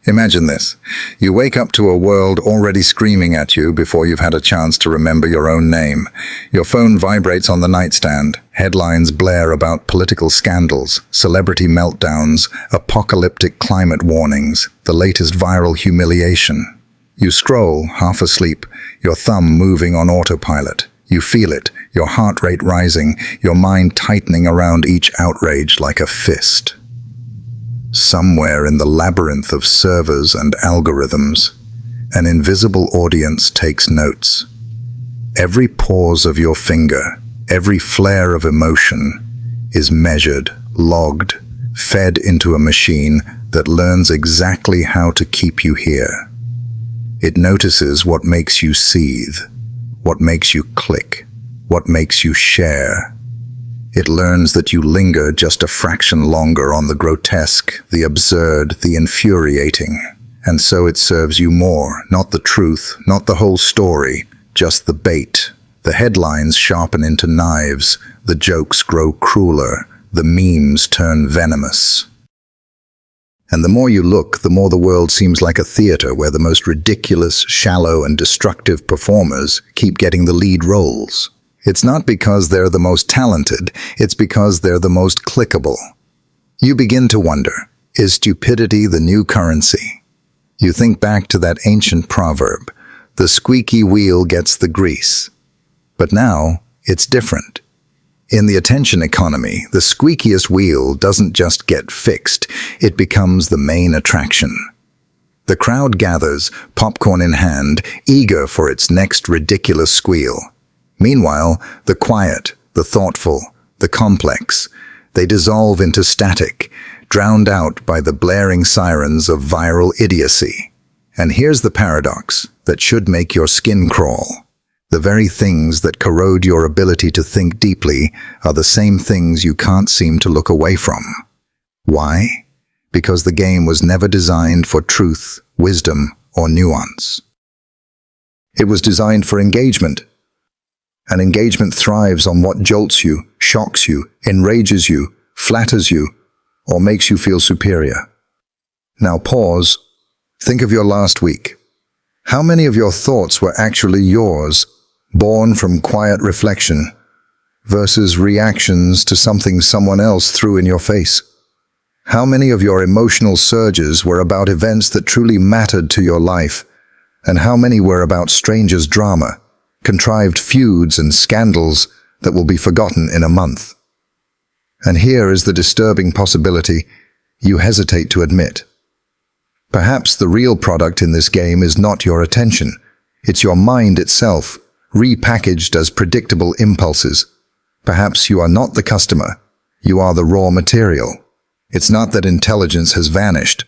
Imagine this. You wake up to a world already screaming at you before you've had a chance to remember your own name. Your phone vibrates on the nightstand. Headlines blare about political scandals, celebrity meltdowns, apocalyptic climate warnings, the latest viral humiliation. You scroll, half asleep, your thumb moving on autopilot. You feel it, your heart rate rising, your mind tightening around each outrage like a fist. Somewhere in the labyrinth of servers and algorithms, an invisible audience takes notes. Every pause of your finger, every flare of emotion, is measured, logged, fed into a machine that learns exactly how to keep you here. It notices what makes you seethe, what makes you click, what makes you share. It learns that you linger just a fraction longer on the grotesque, the absurd, the infuriating. And so it serves you more, not the truth, not the whole story, just the bait. The headlines sharpen into knives, the jokes grow crueler, the memes turn venomous. And the more you look, the more the world seems like a theater where the most ridiculous, shallow, and destructive performers keep getting the lead roles. It's not because they're the most talented, it's because they're the most clickable. You begin to wonder, is stupidity the new currency? You think back to that ancient proverb, the squeaky wheel gets the grease. But now, it's different. In the attention economy, the squeakiest wheel doesn't just get fixed, it becomes the main attraction. The crowd gathers, popcorn in hand, eager for its next ridiculous squeal. Meanwhile, the quiet, the thoughtful, the complex, they dissolve into static, drowned out by the blaring sirens of viral idiocy. And here's the paradox that should make your skin crawl. The very things that corrode your ability to think deeply are the same things you can't seem to look away from. Why? Because the game was never designed for truth, wisdom, or nuance. It was designed for engagement. And engagement thrives on what jolts you, shocks you, enrages you, flatters you, or makes you feel superior. Now pause. Think of your last week. How many of your thoughts were actually yours, born from quiet reflection, versus reactions to something someone else threw in your face? How many of your emotional surges were about events that truly mattered to your life, and how many were about strangers' drama, contrived feuds and scandals that will be forgotten in a month? And here is the disturbing possibility you hesitate to admit. Perhaps the real product in this game is not your attention. It's your mind itself, repackaged as predictable impulses. Perhaps you are not the customer. You are the raw material. It's not that intelligence has vanished.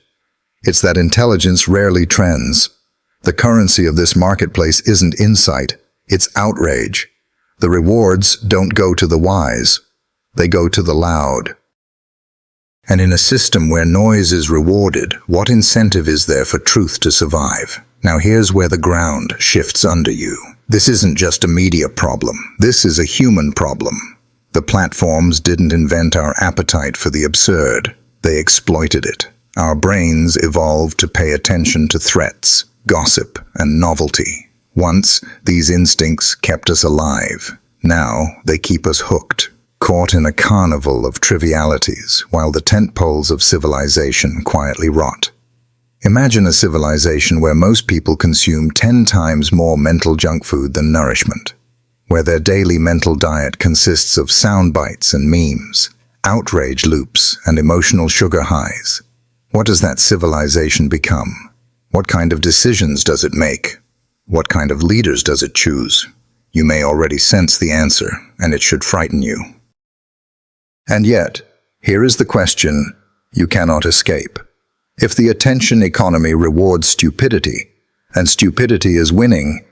It's that intelligence rarely trends. The currency of this marketplace isn't insight. It's outrage. The rewards don't go to the wise. They go to the loud. And in a system where noise is rewarded, what incentive is there for truth to survive? Now here's where the ground shifts under you. This isn't just a media problem. This is a human problem. The platforms didn't invent our appetite for the absurd. They exploited it. Our brains evolved to pay attention to threats, gossip, and novelty. Once, these instincts kept us alive. Now, they keep us hooked, caught in a carnival of trivialities, while the tent poles of civilization quietly rot. Imagine a civilization where most people consume 10 times more mental junk food than nourishment, where their daily mental diet consists of sound bites and memes, outrage loops, and emotional sugar highs. What does that civilization become? What kind of decisions does it make? What kind of leaders does it choose? You may already sense the answer, and it should frighten you. And yet, here is the question you cannot escape. If the attention economy rewards stupidity, and stupidity is winning,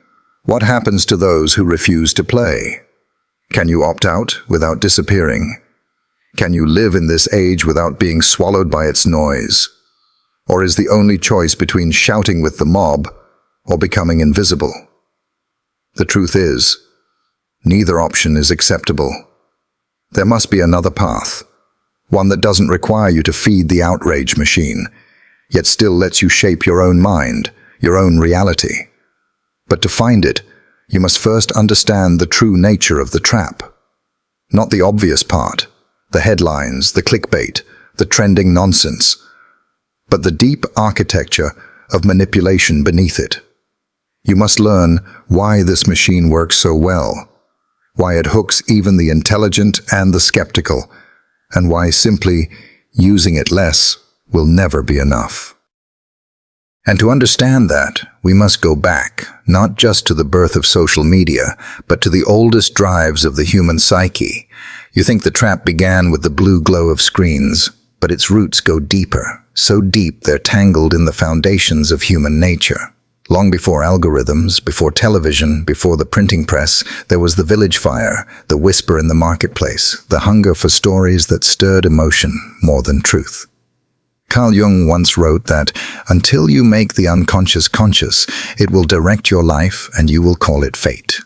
what happens to those who refuse to play? Can you opt out without disappearing? Can you live in this age without being swallowed by its noise? Or is the only choice between shouting with the mob or becoming invisible? The truth is, neither option is acceptable. There must be another path, one that doesn't require you to feed the outrage machine. yet still lets you shape your own mind, your own reality. But to find it, you must first understand the true nature of the trap. Not the obvious part, the headlines, the clickbait, the trending nonsense, but the deep architecture of manipulation beneath it. You must learn why this machine works so well, why it hooks even the intelligent and the skeptical, and why simply using it less will never be enough. And to understand that, we must go back, not just to the birth of social media, but to the oldest drives of the human psyche. You think the trap began with the blue glow of screens, but its roots go deeper, so deep they're tangled in the foundations of human nature. Long before algorithms, before television, before the printing press, there was the village fire, the whisper in the marketplace, the hunger for stories that stirred emotion more than truth. Carl Jung once wrote that, until you make the unconscious conscious, it will direct your life and you will call it fate.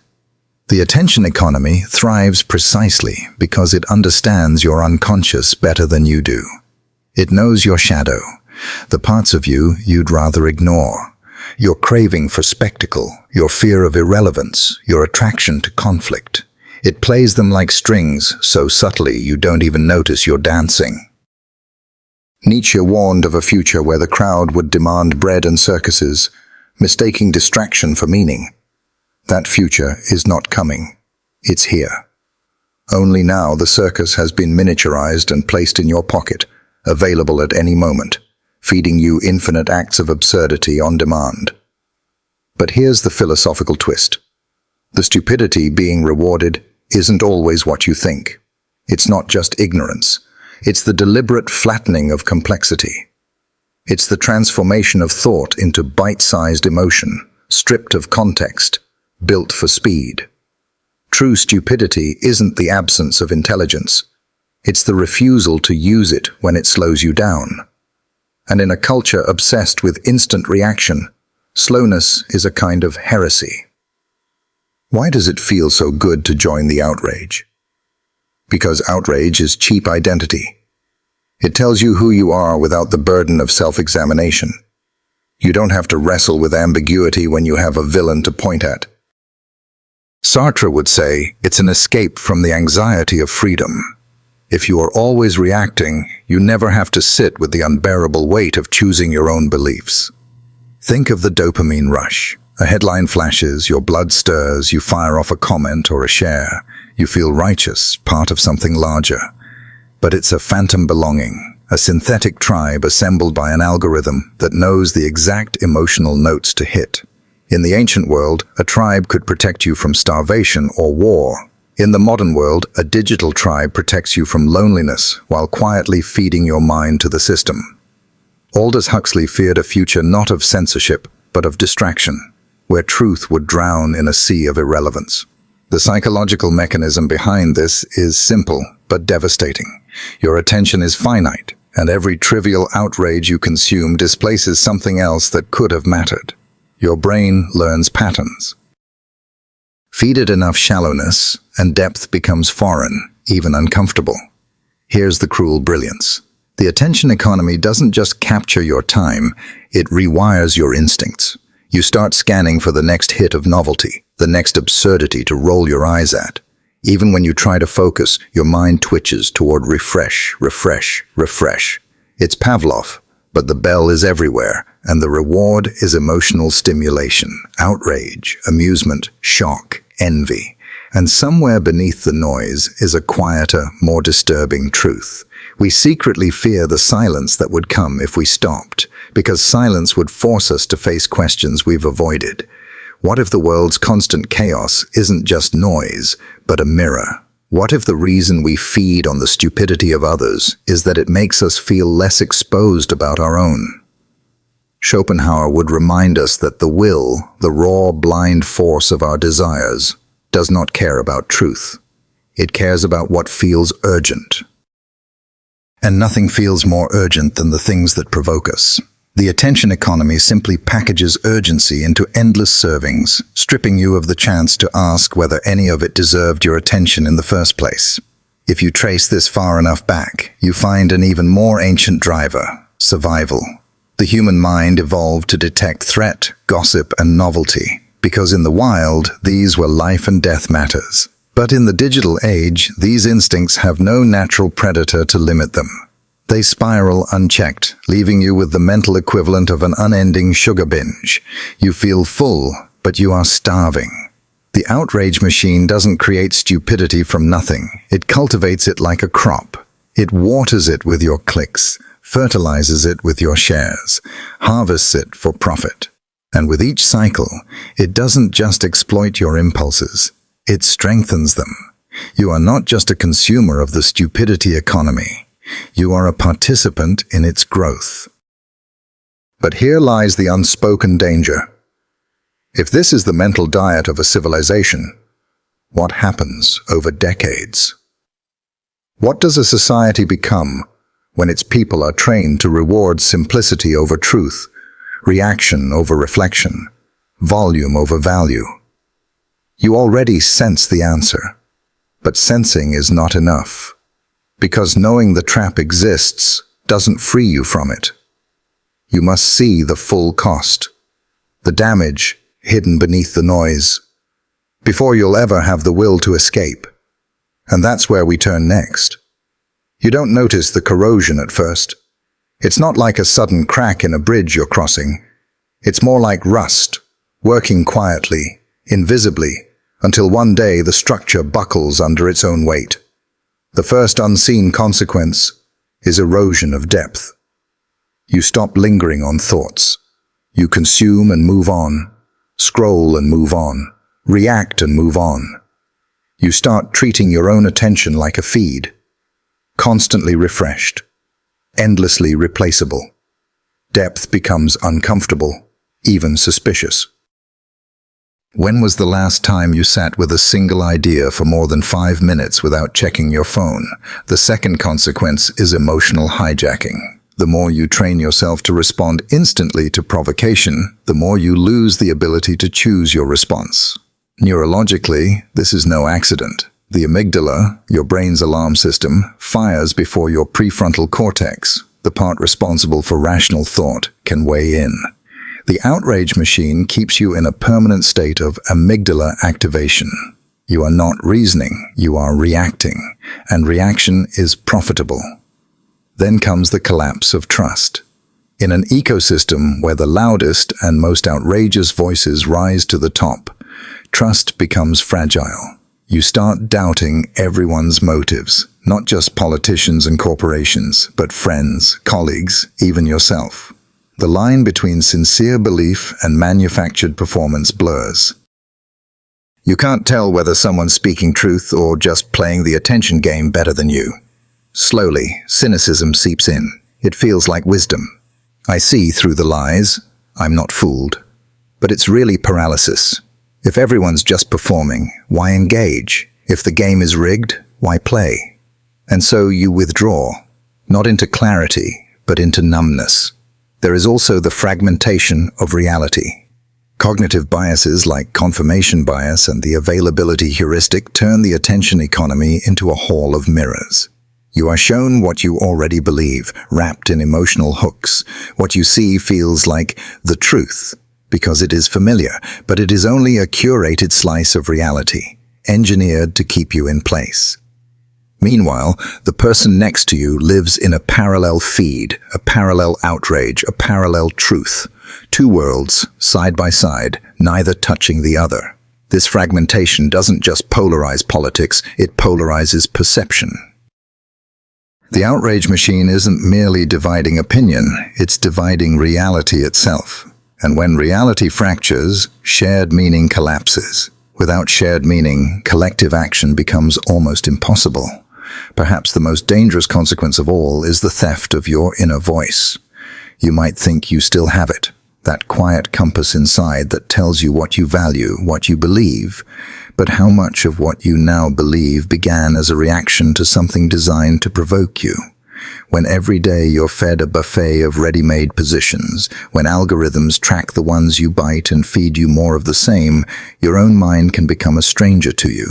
The attention economy thrives precisely because it understands your unconscious better than you do. It knows your shadow, the parts of you you'd rather ignore, your craving for spectacle, your fear of irrelevance, your attraction to conflict. It plays them like strings so subtly you don't even notice you're dancing. Nietzsche warned of a future where the crowd would demand bread and circuses, mistaking distraction for meaning. That future is not coming. It's here. Only now the circus has been miniaturized and placed in your pocket, available at any moment, feeding you infinite acts of absurdity on demand. But here's the philosophical twist. The stupidity being rewarded isn't always what you think. It's not just ignorance. It's the deliberate flattening of complexity. It's the transformation of thought into bite-sized emotion, stripped of context, built for speed. True stupidity isn't the absence of intelligence. It's the refusal to use it when it slows you down. And in a culture obsessed with instant reaction, slowness is a kind of heresy. Why does it feel so good to join the outrage? Because outrage is cheap identity. It tells you who you are without the burden of self-examination. You don't have to wrestle with ambiguity when you have a villain to point at. Sartre would say it's an escape from the anxiety of freedom. If you are always reacting, you never have to sit with the unbearable weight of choosing your own beliefs. Think of the dopamine rush. A headline flashes, your blood stirs, you fire off a comment or a share. You feel righteous, part of something larger. But it's a phantom belonging, a synthetic tribe assembled by an algorithm that knows the exact emotional notes to hit. In the ancient world, a tribe could protect you from starvation or war. In the modern world, a digital tribe protects you from loneliness while quietly feeding your mind to the system. Aldous Huxley feared a future not of censorship, but of distraction, where truth would drown in a sea of irrelevance. The psychological mechanism behind this is simple but devastating. Your attention is finite, and every trivial outrage you consume displaces something else that could have mattered. Your brain learns patterns. Feed it enough shallowness, and depth becomes foreign, even uncomfortable. Here's the cruel brilliance. The attention economy doesn't just capture your time, it rewires your instincts. You start scanning for the next hit of novelty, the next absurdity to roll your eyes at. Even when you try to focus, your mind twitches toward refresh, refresh, refresh. It's Pavlov, but the bell is everywhere, and the reward is emotional stimulation, outrage, amusement, shock, envy. And somewhere beneath the noise is a quieter, more disturbing truth. We secretly fear the silence that would come if we stopped, because silence would force us to face questions we've avoided. What if the world's constant chaos isn't just noise, but a mirror? What if the reason we feed on the stupidity of others is that it makes us feel less exposed about our own? Schopenhauer would remind us that the will, the raw, blind force of our desires, does not care about truth. It cares about what feels urgent. And nothing feels more urgent than the things that provoke us. The attention economy simply packages urgency into endless servings, stripping you of the chance to ask whether any of it deserved your attention in the first place. If you trace this far enough back, you find an even more ancient driver: survival. The human mind evolved to detect threat, gossip, and novelty, because in the wild, these were life and death matters. But in the digital age, these instincts have no natural predator to limit them. They spiral unchecked, leaving you with the mental equivalent of an unending sugar binge. You feel full, but you are starving. The outrage machine doesn't create stupidity from nothing. It cultivates it like a crop. It waters it with your clicks, fertilizes it with your shares, harvests it for profit. And with each cycle, it doesn't just exploit your impulses, it strengthens them. You are not just a consumer of the stupidity economy. You are a participant in its growth. But here lies the unspoken danger. If this is the mental diet of a civilization, what happens over decades? What does a society become when its people are trained to reward simplicity over truth, reaction over reflection, volume over value? You already sense the answer, but sensing is not enough. Because knowing the trap exists doesn't free you from it. You must see the full cost, the damage hidden beneath the noise, before you'll ever have the will to escape. And that's where we turn next. You don't notice the corrosion at first. It's not like a sudden crack in a bridge you're crossing. It's more like rust, working quietly, invisibly, until one day the structure buckles under its own weight. The first unseen consequence is erosion of depth. You stop lingering on thoughts. You consume and move on, scroll and move on, react and move on. You start treating your own attention like a feed, constantly refreshed, endlessly replaceable. Depth becomes uncomfortable, even suspicious. When was the last time you sat with a single idea for more than 5 minutes without checking your phone? The second consequence is emotional hijacking. The more you train yourself to respond instantly to provocation, the more you lose the ability to choose your response. Neurologically, this is no accident. The amygdala, your brain's alarm system, fires before your prefrontal cortex, the part responsible for rational thought, can weigh in. The outrage machine keeps you in a permanent state of amygdala activation. You are not reasoning, you are reacting, and reaction is profitable. Then comes the collapse of trust. In an ecosystem where the loudest and most outrageous voices rise to the top, trust becomes fragile. You start doubting everyone's motives, not just politicians and corporations, but friends, colleagues, even yourself. The line between sincere belief and manufactured performance blurs. You can't tell whether someone's speaking truth or just playing the attention game better than you. Slowly, cynicism seeps in. It feels like wisdom. I see through the lies. I'm not fooled. But it's really paralysis. If everyone's just performing, why engage? If the game is rigged, why play? And so you withdraw, not into clarity, but into numbness. There is also the fragmentation of reality. Cognitive biases like confirmation bias and the availability heuristic turn the attention economy into a hall of mirrors. You are shown what you already believe, wrapped in emotional hooks. What you see feels like the truth, because it is familiar, but it is only a curated slice of reality, engineered to keep you in place. Meanwhile, the person next to you lives in a parallel feed, a parallel outrage, a parallel truth. Two worlds, side by side, neither touching the other. This fragmentation doesn't just polarize politics, it polarizes perception. The outrage machine isn't merely dividing opinion, it's dividing reality itself. And when reality fractures, shared meaning collapses. Without shared meaning, collective action becomes almost impossible. Perhaps the most dangerous consequence of all is the theft of your inner voice. You might think you still have it, that quiet compass inside that tells you what you value, what you believe. But how much of what you now believe began as a reaction to something designed to provoke you? When every day you're fed a buffet of ready-made positions, when algorithms track the ones you bite and feed you more of the same, your own mind can become a stranger to you.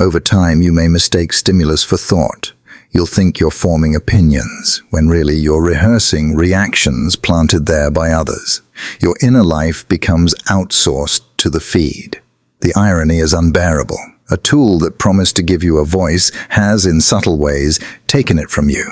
Over time, you may mistake stimulus for thought. You'll think you're forming opinions, when really you're rehearsing reactions planted there by others. Your inner life becomes outsourced to the feed. The irony is unbearable. A tool that promised to give you a voice has, in subtle ways, taken it from you.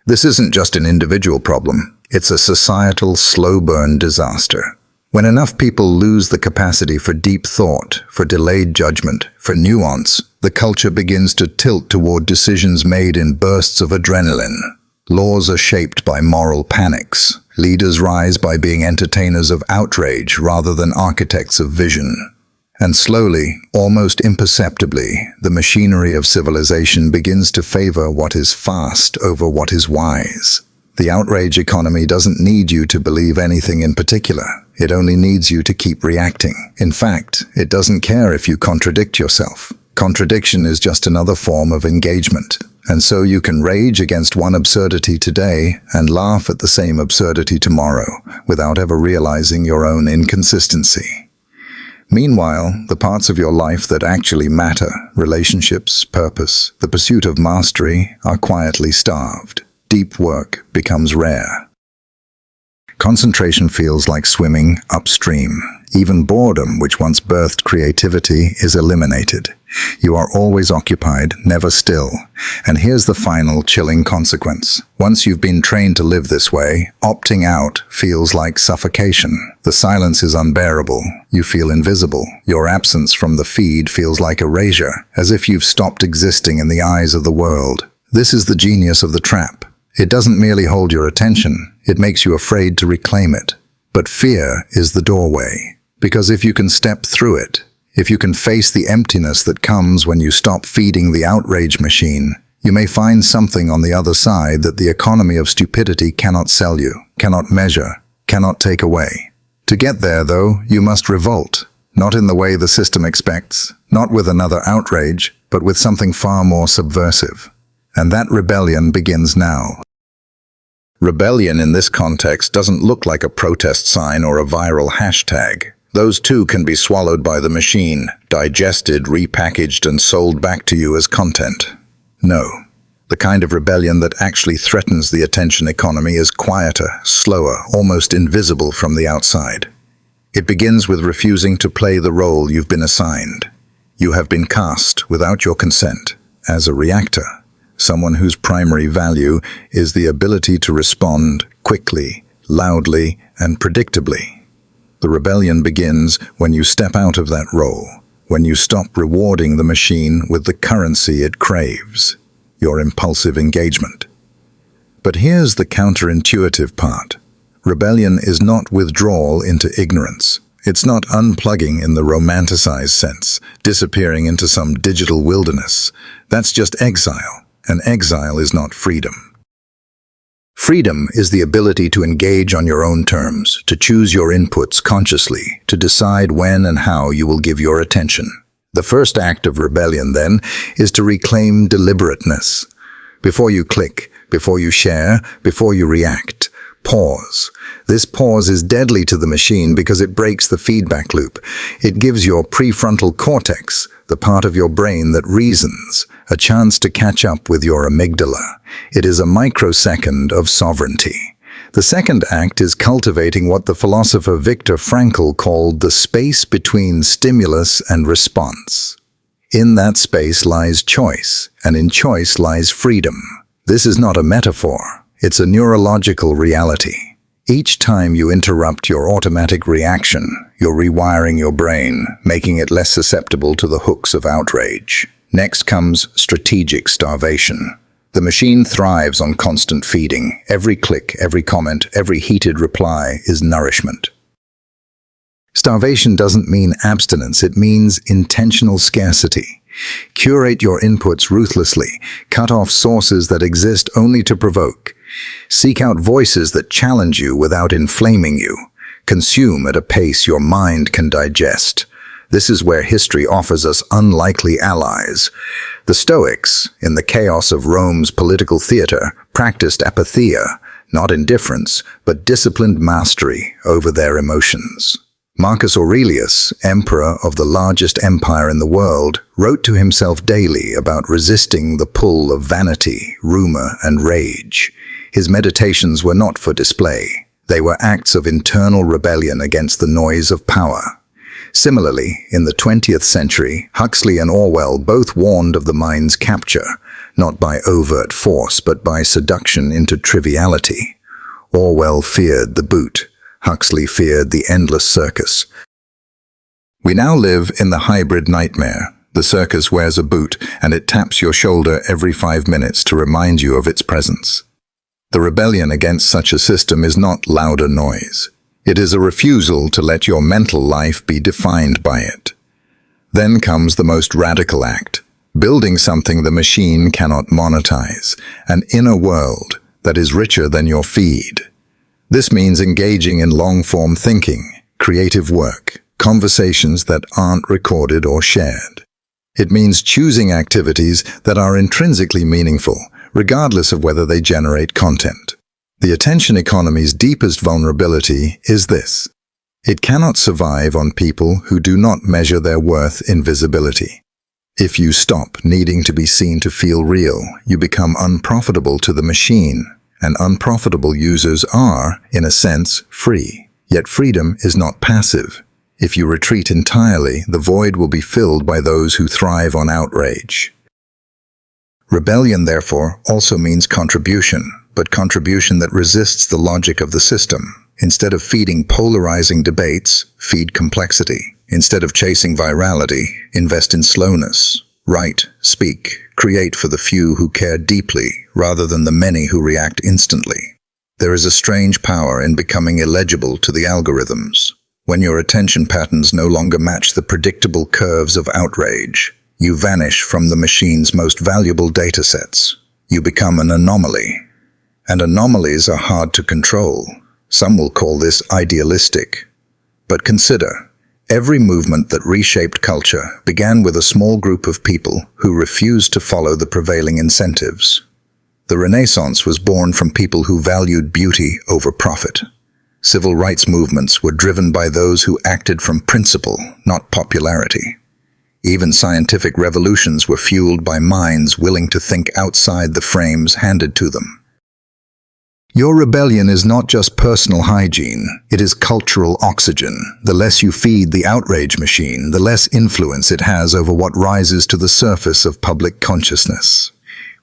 This isn't just an individual problem. It's a societal, slow-burn disaster. When enough people lose the capacity for deep thought, for delayed judgment, for nuance, the culture begins to tilt toward decisions made in bursts of adrenaline. Laws are shaped by moral panics. Leaders rise by being entertainers of outrage rather than architects of vision. And slowly, almost imperceptibly, the machinery of civilization begins to favor what is fast over what is wise. The outrage economy doesn't need you to believe anything in particular. It only needs you to keep reacting. In fact, it doesn't care if you contradict yourself. Contradiction is just another form of engagement. And so you can rage against one absurdity today and laugh at the same absurdity tomorrow without ever realizing your own inconsistency. Meanwhile, the parts of your life that actually matter, relationships, purpose, the pursuit of mastery, are quietly starved. Deep work becomes rare. Concentration feels like swimming upstream. Even boredom, which once birthed creativity, is eliminated. You are always occupied, never still. And here's the final chilling consequence. Once you've been trained to live this way, opting out feels like suffocation. The silence is unbearable. You feel invisible. Your absence from the feed feels like erasure, as if you've stopped existing in the eyes of the world. This is the genius of the trap. It doesn't merely hold your attention, it makes you afraid to reclaim it. But fear is the doorway, because if you can step through it, if you can face the emptiness that comes when you stop feeding the outrage machine, you may find something on the other side that the economy of stupidity cannot sell you, cannot measure, cannot take away. To get there, though, you must revolt, not in the way the system expects, not with another outrage, but with something far more subversive. And that rebellion begins now. Rebellion in this context doesn't look like a protest sign or a viral hashtag. Those too can be swallowed by the machine, digested, repackaged, and sold back to you as content. No. The kind of rebellion that actually threatens the attention economy is quieter, slower, almost invisible from the outside. It begins with refusing to play the role you've been assigned. You have been cast, without your consent, as a reactor. Someone whose primary value is the ability to respond quickly, loudly, and predictably. The rebellion begins when you step out of that role, when you stop rewarding the machine with the currency it craves, your impulsive engagement. But here's the counterintuitive part. Rebellion is not withdrawal into ignorance. It's not unplugging in the romanticized sense, disappearing into some digital wilderness. That's just exile. And exile is not freedom. Freedom is the ability to engage on your own terms, to choose your inputs consciously, to decide when and how you will give your attention. The first act of rebellion, then, is to reclaim deliberateness. Before you click, before you share, before you react, pause. This pause is deadly to the machine because it breaks the feedback loop. It gives your prefrontal cortex, the part of your brain that reasons, a chance to catch up with your amygdala. It is a microsecond of sovereignty. The second act is cultivating what the philosopher Viktor Frankl called the space between stimulus and response. In that space lies choice, and in choice lies freedom. This is not a metaphor. It's a neurological reality. Each time you interrupt your automatic reaction, you're rewiring your brain, making it less susceptible to the hooks of outrage. Next comes strategic starvation. The machine thrives on constant feeding. Every click, every comment, every heated reply is nourishment. Starvation doesn't mean abstinence, it means intentional scarcity. Curate your inputs ruthlessly. Cut off sources that exist only to provoke. Seek out voices that challenge you without inflaming you. Consume at a pace your mind can digest. This is where history offers us unlikely allies. The Stoics, in the chaos of Rome's political theater, practiced apatheia, not indifference, but disciplined mastery over their emotions. Marcus Aurelius, emperor of the largest empire in the world, wrote to himself daily about resisting the pull of vanity, rumor, and rage. His meditations were not for display. They were acts of internal rebellion against the noise of power. Similarly, in the 20th century, Huxley and Orwell both warned of the mind's capture, not by overt force but by seduction into triviality. Orwell feared the boot. Huxley feared the endless circus. We now live in the hybrid nightmare. The circus wears a boot, and it taps your shoulder every 5 minutes to remind you of its presence. The rebellion against such a system is not louder noise. It is a refusal to let your mental life be defined by it. Then comes the most radical act, building something the machine cannot monetize, an inner world that is richer than your feed. This means engaging in long-form thinking, creative work, conversations that aren't recorded or shared. It means choosing activities that are intrinsically meaningful, regardless of whether they generate content. The attention economy's deepest vulnerability is this. It cannot survive on people who do not measure their worth in visibility. If you stop needing to be seen to feel real, you become unprofitable to the machine, and unprofitable users are, in a sense, free. Yet freedom is not passive. If you retreat entirely, the void will be filled by those who thrive on outrage. Rebellion, therefore, also means contribution, but contribution that resists the logic of the system. Instead of feeding polarizing debates, feed complexity. Instead of chasing virality, invest in slowness. Write, speak, create for the few who care deeply, rather than the many who react instantly. There is a strange power in becoming illegible to the algorithms. When your attention patterns no longer match the predictable curves of outrage, you vanish from the machine's most valuable datasets. You become an anomaly. And anomalies are hard to control. Some will call this idealistic. But consider, every movement that reshaped culture began with a small group of people who refused to follow the prevailing incentives. The Renaissance was born from people who valued beauty over profit. Civil rights movements were driven by those who acted from principle, not popularity. Even scientific revolutions were fueled by minds willing to think outside the frames handed to them. Your rebellion is not just personal hygiene, it is cultural oxygen. The less you feed the outrage machine, the less influence it has over what rises to the surface of public consciousness.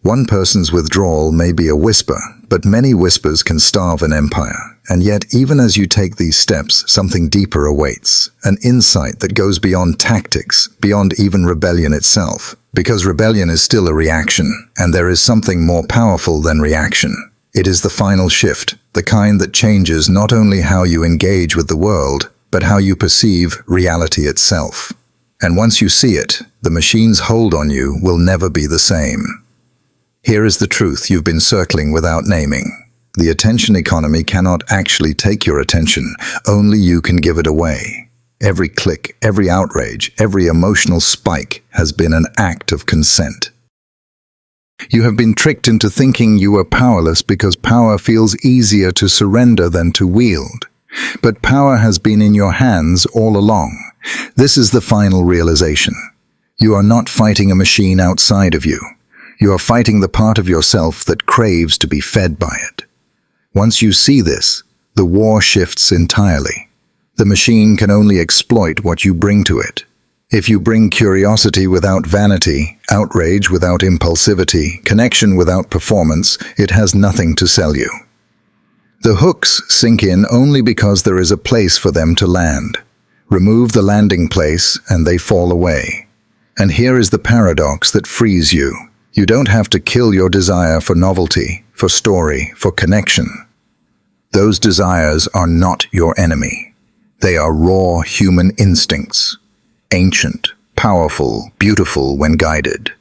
One person's withdrawal may be a whisper, but many whispers can starve an empire. And yet, even as you take these steps, something deeper awaits. An insight that goes beyond tactics, beyond even rebellion itself. Because rebellion is still a reaction, and there is something more powerful than reaction. It is the final shift, the kind that changes not only how you engage with the world, but how you perceive reality itself. And once you see it, the machine's hold on you will never be the same. Here is the truth you've been circling without naming. The attention economy cannot actually take your attention, only you can give it away. Every click, every outrage, every emotional spike has been an act of consent. You have been tricked into thinking you are powerless because power feels easier to surrender than to wield. But power has been in your hands all along. This is the final realization. You are not fighting a machine outside of you. You are fighting the part of yourself that craves to be fed by it. Once you see this, the war shifts entirely. The machine can only exploit what you bring to it. If you bring curiosity without vanity, outrage without impulsivity, connection without performance, it has nothing to sell you. The hooks sink in only because there is a place for them to land. Remove the landing place and they fall away. And here is the paradox that frees you. You don't have to kill your desire for novelty, for story, for connection. Those desires are not your enemy. They are raw human instincts. Ancient, powerful, beautiful when guided.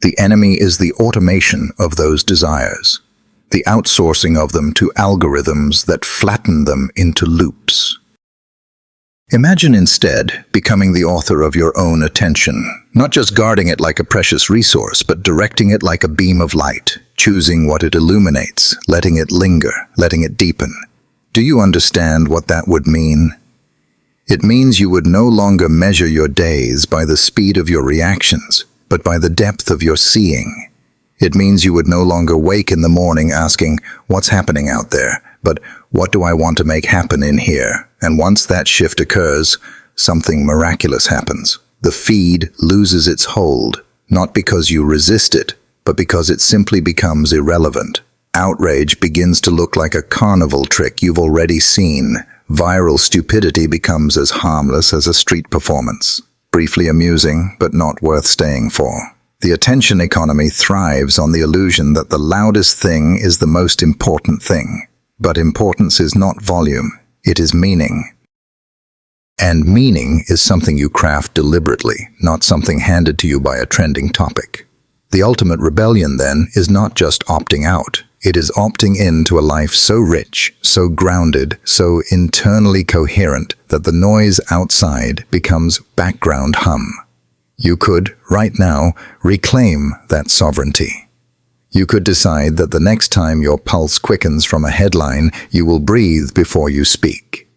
The enemy is the automation of those desires, the outsourcing of them to algorithms that flatten them into loops. Imagine instead becoming the author of your own attention, not just guarding it like a precious resource, but directing it like a beam of light, choosing what it illuminates, letting it linger, letting it deepen. Do you understand what that would mean? It means you would no longer measure your days by the speed of your reactions, but by the depth of your seeing. It means you would no longer wake in the morning asking, "What's happening out there?" but "What do I want to make happen in here?" And once that shift occurs, something miraculous happens. The feed loses its hold, not because you resist it, but because it simply becomes irrelevant. Outrage begins to look like a carnival trick you've already seen. Viral stupidity becomes as harmless as a street performance. Briefly amusing, but not worth staying for. The attention economy thrives on the illusion that the loudest thing is the most important thing. But importance is not volume, it is meaning. And meaning is something you craft deliberately, not something handed to you by a trending topic. The ultimate rebellion, then, is not just opting out. It is opting into a life so rich, so grounded, so internally coherent that the noise outside becomes background hum. You could, right now, reclaim that sovereignty. You could decide that the next time your pulse quickens from a headline, you will breathe before you speak.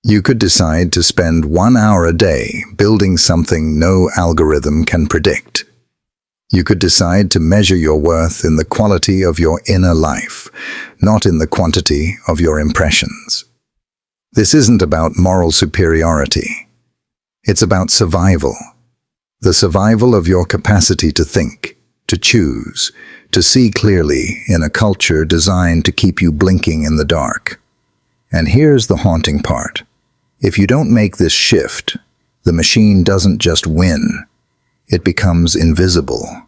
You could decide to spend 1 hour a day building something no algorithm can predict. You could decide to measure your worth in the quality of your inner life, not in the quantity of your impressions. This isn't about moral superiority. It's about survival. The survival of your capacity to think, to choose, to see clearly in a culture designed to keep you blinking in the dark. And here's the haunting part. If you don't make this shift, the machine doesn't just win. It becomes invisible.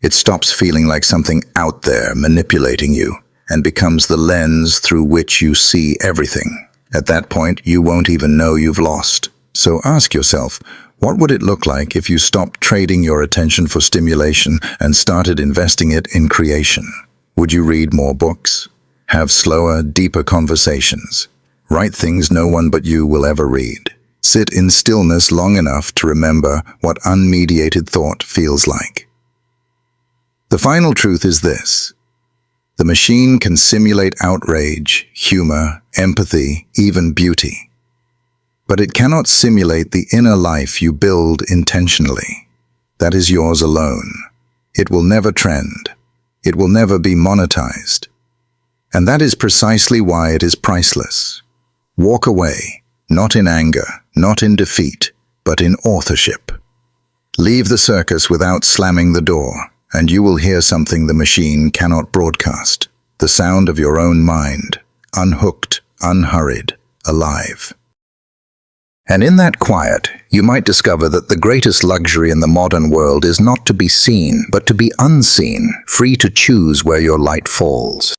It stops feeling like something out there manipulating you and becomes the lens through which you see everything. At that point, you won't even know you've lost. So ask yourself, what would it look like if you stopped trading your attention for stimulation and started investing it in creation? Would you read more books? Have slower, deeper conversations? Write things no one but you will ever read? Sit in stillness long enough to remember what unmediated thought feels like? The final truth is this. The machine can simulate outrage, humor, empathy, even beauty. But it cannot simulate the inner life you build intentionally. That is yours alone. It will never trend. It will never be monetized. And that is precisely why it is priceless. Walk away, not in anger, not in defeat, but in authorship. Leave the circus without slamming the door, and you will hear something the machine cannot broadcast. The sound of your own mind, unhooked, unhurried, alive. And in that quiet, you might discover that the greatest luxury in the modern world is not to be seen, but to be unseen, free to choose where your light falls.